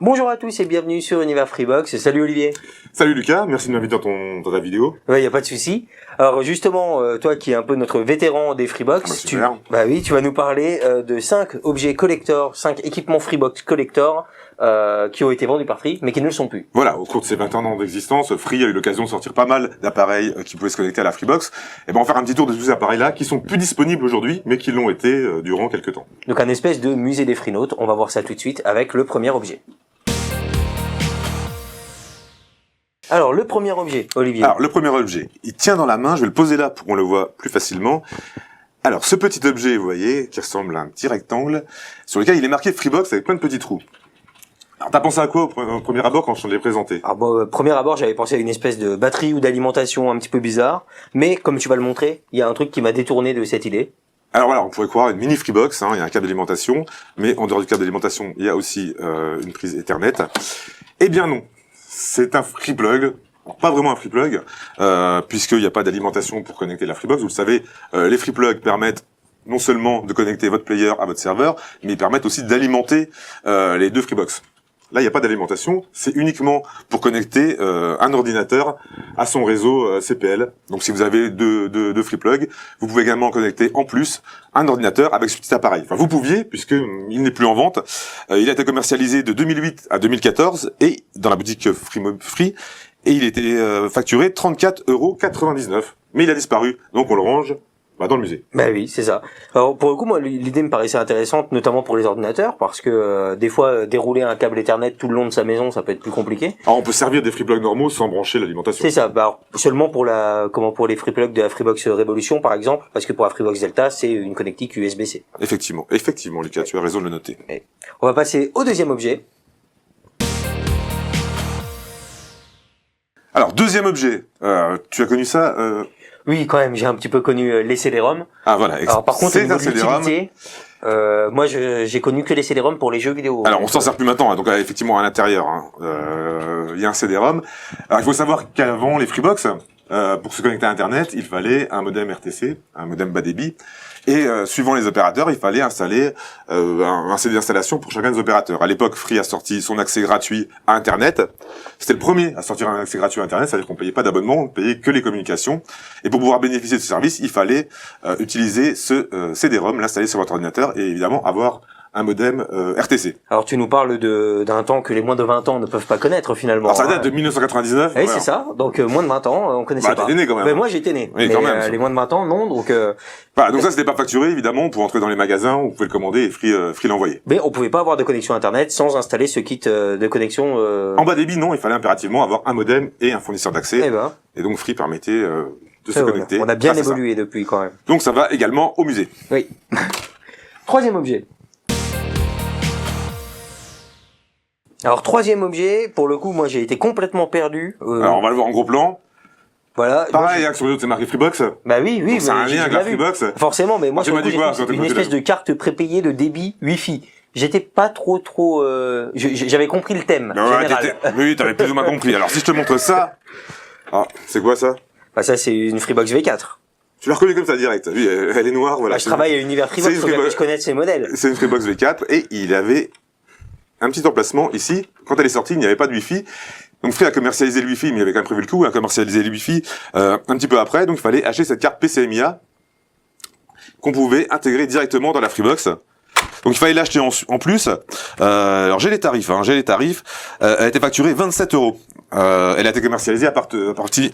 Bonjour à tous et bienvenue sur Univers Freebox. Salut Olivier. Salut Lucas, merci de m'inviter dans ta vidéo. Ouais, y a pas de souci. Alors justement, toi qui es un peu notre vétéran des Freebox, tu vas nous parler de 5 objets collector, 5 équipements Freebox collector qui ont été vendus par Free, mais qui ne le sont plus. Voilà, au cours de ces 21 ans d'existence, Free a eu l'occasion de sortir pas mal d'appareils qui pouvaient se connecter à la Freebox. Et ben on va faire un petit tour de tous ces appareils-là qui sont plus disponibles aujourd'hui, mais qui l'ont été durant quelques temps. Donc un espèce de musée des Freenotes. On va voir ça tout de suite avec le premier objet. Alors, le premier objet, Olivier. Alors, le premier objet, il tient dans la main, je vais le poser là pour qu'on le voit plus facilement. Alors, ce petit objet, vous voyez, qui ressemble à un petit rectangle, sur lequel il est marqué Freebox avec plein de petits trous. Alors, t'as pensé à quoi au premier abord quand je te l'ai présenté? Alors, bon, premier abord, j'avais pensé à une espèce de batterie ou d'alimentation un petit peu bizarre, mais comme tu vas le montrer, il y a un truc qui m'a détourné de cette idée. Alors voilà, on pourrait croire une mini Freebox, il y a un câble d'alimentation, mais en dehors du câble d'alimentation, il y a aussi une prise Ethernet. Eh bien non. C'est un free plug, alors, pas vraiment un free plug, puisqu'il n'y a pas d'alimentation pour connecter la Freebox. Vous le savez, les free plugs permettent non seulement de connecter votre player à votre serveur, mais ils permettent aussi d'alimenter les deux Freebox. Là, il n'y a pas d'alimentation, c'est uniquement pour connecter un ordinateur à son réseau CPL. Donc si vous avez deux free plugs, vous pouvez également connecter en plus un ordinateur avec ce petit appareil. Enfin, vous pouviez, puisqu'il n'est plus en vente. Il a été commercialisé de 2008 à 2014 et dans la boutique Free, et il était facturé 34,99 €. Mais il a disparu, donc on le range dans le musée. Bah oui, c'est ça. Alors pour le coup, moi l'idée me paraissait intéressante, notamment pour les ordinateurs, parce que des fois dérouler un câble Ethernet tout le long de sa maison, ça peut être plus compliqué. Alors on peut servir des free plugs normaux sans brancher l'alimentation. C'est ça. Bah alors, seulement pour pour les free plugs de la Freebox Revolution par exemple, parce que pour la Freebox Delta, c'est une connectique USB-C. Effectivement, Lucas, tu as raison de le noter. Et on va passer au deuxième objet. Alors deuxième objet, tu as connu ça Oui, quand même, j'ai un petit peu connu les CD-ROM. Ah voilà. Alors par contre, au niveau de l'utilité, moi j'ai connu que les CD-ROM pour les jeux vidéo. Alors on s'en sert plus maintenant, donc effectivement à l'intérieur, il y a un CD-ROM. Alors il faut savoir qu'avant les Freebox, pour se connecter à Internet, il fallait un modem RTC, un modem bas débit, et suivant les opérateurs, il fallait installer un CD d'installation pour chacun des opérateurs. À l'époque, Free a sorti son accès gratuit à Internet. C'était le premier à sortir un accès gratuit à Internet, c'est-à-dire qu'on payait pas d'abonnement, on payait que les communications. Et pour pouvoir bénéficier de ce service, il fallait utiliser ce CD-ROM, l'installer sur votre ordinateur et évidemment avoir un modem RTC. Alors tu nous parles d'un temps que les moins de 20 ans ne peuvent pas connaître finalement. Alors ça date de 1999. Oui, voilà. C'est ça. Donc moins de 20 ans, on connaissait pas. T'es né quand même. Mais moi j'étais né. Oui, mais quand même, les moins de 20 ans non, donc voilà, donc ça c'était pas facturé évidemment, pour entrer dans les magasins, vous pouvez le commander et Free l'envoyer. Mais on pouvait pas avoir de connexion internet sans installer ce kit de connexion En bas débit non, il fallait impérativement avoir un modem et un fournisseur d'accès. Ben. Et donc Free permettait de se connecter. On a bien évolué depuis quand même. Donc ça va également au musée. Oui. Troisième objet. Alors troisième objet, pour le coup, moi j'ai été complètement perdu. Alors on va le voir en gros plan. Voilà. Pareil, sur les autres c'est marqué Freebox. Bah oui. C'est un lien avec la Freebox. Forcément, mais moi j'ai une espèce de carte prépayée de débit Wi-Fi. J'étais pas trop. J'avais compris le thème. Général. Oui, t'avais plus ou moins compris. Alors si je te montre ça, ah, c'est quoi ça? Bah ça c'est une Freebox V4. Tu l'as reconnue comme ça direct. Oui, elle est noire, voilà. Bah, je travaille à Univers Freebox, faut que je connaisse ces modèles. C'est une Freebox V4 et il avait un petit emplacement ici. Quand elle est sortie, il n'y avait pas de Wi-Fi. Donc Free a commercialisé le Wi-Fi, mais il avait quand même prévu le coup, a commercialisé le Wi-Fi un petit peu après. Donc il fallait acheter cette carte PCMIA qu'on pouvait intégrer directement dans la Freebox. Donc il fallait l'acheter en plus. Alors j'ai les tarifs. Elle a été facturée 27 €. Elle a été commercialisée à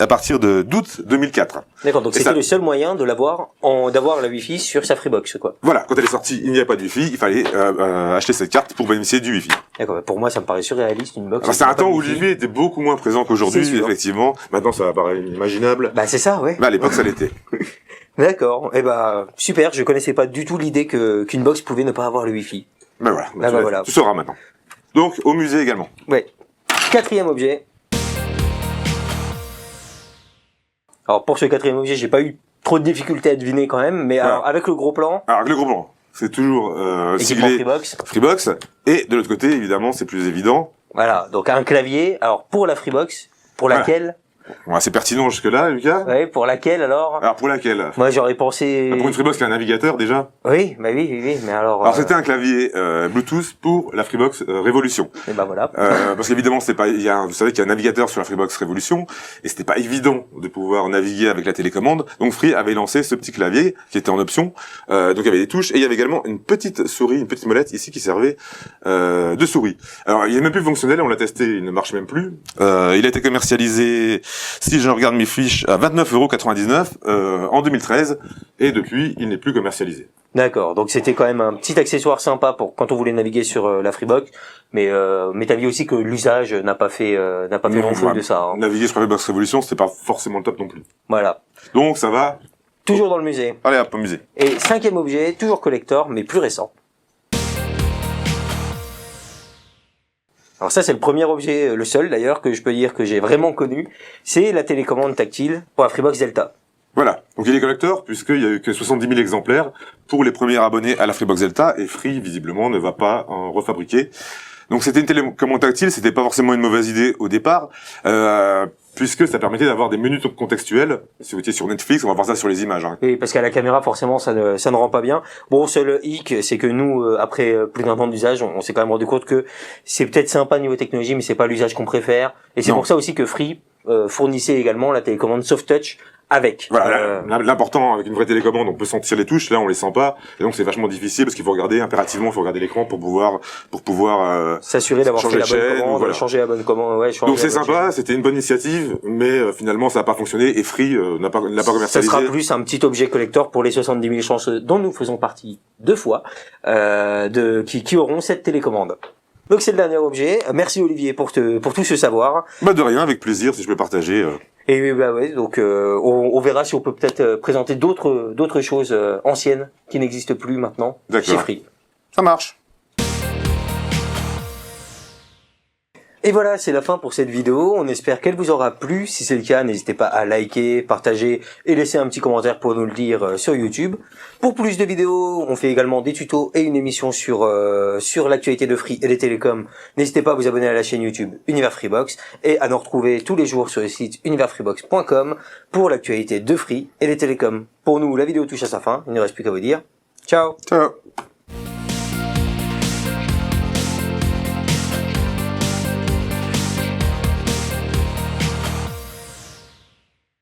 partir d'août 2004. D'accord, donc c'était le seul moyen de d'avoir la Wi-Fi sur sa Freebox, quoi. Voilà, quand elle est sortie, il n'y avait pas de Wi-Fi, il fallait acheter cette carte pour bénéficier du Wi-Fi. D'accord, pour moi ça me paraît surréaliste une box. C'est un temps où le Wi-Fi était beaucoup moins présent qu'aujourd'hui, effectivement. Maintenant ça paraît inimaginable. Bah c'est ça, ouais. Mais à l'époque ça l'était. D'accord, et super, je connaissais pas du tout l'idée qu'une box pouvait ne pas avoir le Wi-Fi. Ben voilà, tu sauras maintenant. Donc au musée également. Ouais. Quatrième objet. Alors pour ce quatrième objet, j'ai pas eu trop de difficultés à deviner quand même, mais alors avec le gros plan. Alors avec le gros plan, c'est toujours siglé Freebox. Et de l'autre côté, évidemment, c'est plus évident. Voilà, donc un clavier. Alors pour la Freebox, pour laquelle Bon, assez pertinent jusque-là, Lucas. Ouais, pour laquelle alors? Alors pour laquelle? Moi j'aurais pensé... Pour une Freebox, il y a un navigateur déjà. Oui, bah oui, mais alors... Alors c'était un clavier Bluetooth pour la Freebox Revolution. Et bah voilà. Parce qu'évidemment, c'est pas, vous savez qu'il y a un navigateur sur la Freebox Revolution, et c'était pas évident de pouvoir naviguer avec la télécommande. Donc Free avait lancé ce petit clavier qui était en option. Donc il y avait des touches, et il y avait également une petite souris, une petite molette ici qui servait de souris. Alors il est même plus fonctionnel, on l'a testé, il ne marche même plus. Il a été commercialisé, si je regarde mes fiches, à 29,99 € en 2013, et depuis, il n'est plus commercialisé. D'accord, donc c'était quand même un petit accessoire sympa pour quand on voulait naviguer sur la Freebox, mais t'as vu aussi que l'usage n'a pas fait long feu de ça. Hein. Naviguer sur la Freebox Revolution, c'était pas forcément le top non plus. Voilà. Donc ça va. Toujours dans le musée. Allez hop, au musée. Et 5e objet, toujours collector, mais plus récent. Alors ça c'est le premier objet, le seul d'ailleurs, que je peux dire que j'ai vraiment connu, c'est la télécommande tactile pour la Freebox Delta. Voilà, donc il est collector puisqu'il y a eu que 70 000 exemplaires pour les premiers abonnés à la Freebox Delta, et Free visiblement ne va pas en refabriquer. Donc c'était une télécommande tactile, c'était pas forcément une mauvaise idée au départ, puisque ça permettait d'avoir des menus contextuels. Si vous étiez sur Netflix, on va voir ça sur les images. Hein. Oui, parce qu'à la caméra, forcément, ça ne rend pas bien. Bon, seul hic, c'est que nous, après plus d'un an d'usage, on s'est quand même rendu compte que c'est peut-être sympa niveau technologie, mais c'est pas l'usage qu'on préfère. Et c'est pour ça aussi que Free fournissait également la télécommande Soft Touch avec. Voilà, l'important avec une vraie télécommande, on peut sentir les touches, là on les sent pas, et donc c'est vachement difficile parce qu'il faut regarder impérativement, il faut regarder l'écran pour pouvoir s'assurer d'avoir fait la bonne chaîne, commande, voilà. changer la bonne commande, ouais. Donc c'est sympa, c'était une bonne initiative, mais finalement ça n'a pas fonctionné et Free l'a pas commercialisé. Ça sera plus un petit objet collector pour les 70 000 chanceux dont nous faisons partie 2 fois, qui auront cette télécommande. Donc c'est le dernier objet. Merci Olivier pour tout ce savoir. Bah de rien, avec plaisir si je peux partager. Et bah ouais, donc on verra si on peut peut-être présenter d'autres choses anciennes qui n'existent plus maintenant chez Free. Ça marche. Et voilà, c'est la fin pour cette vidéo. On espère qu'elle vous aura plu. Si c'est le cas, n'hésitez pas à liker, partager et laisser un petit commentaire pour nous le dire sur YouTube. Pour plus de vidéos, on fait également des tutos et une émission sur l'actualité de Free et des télécoms. N'hésitez pas à vous abonner à la chaîne YouTube Univers Freebox et à nous retrouver tous les jours sur le site universfreebox.com pour l'actualité de Free et des télécoms. Pour nous, la vidéo touche à sa fin. Il ne reste plus qu'à vous dire ciao. Ciao.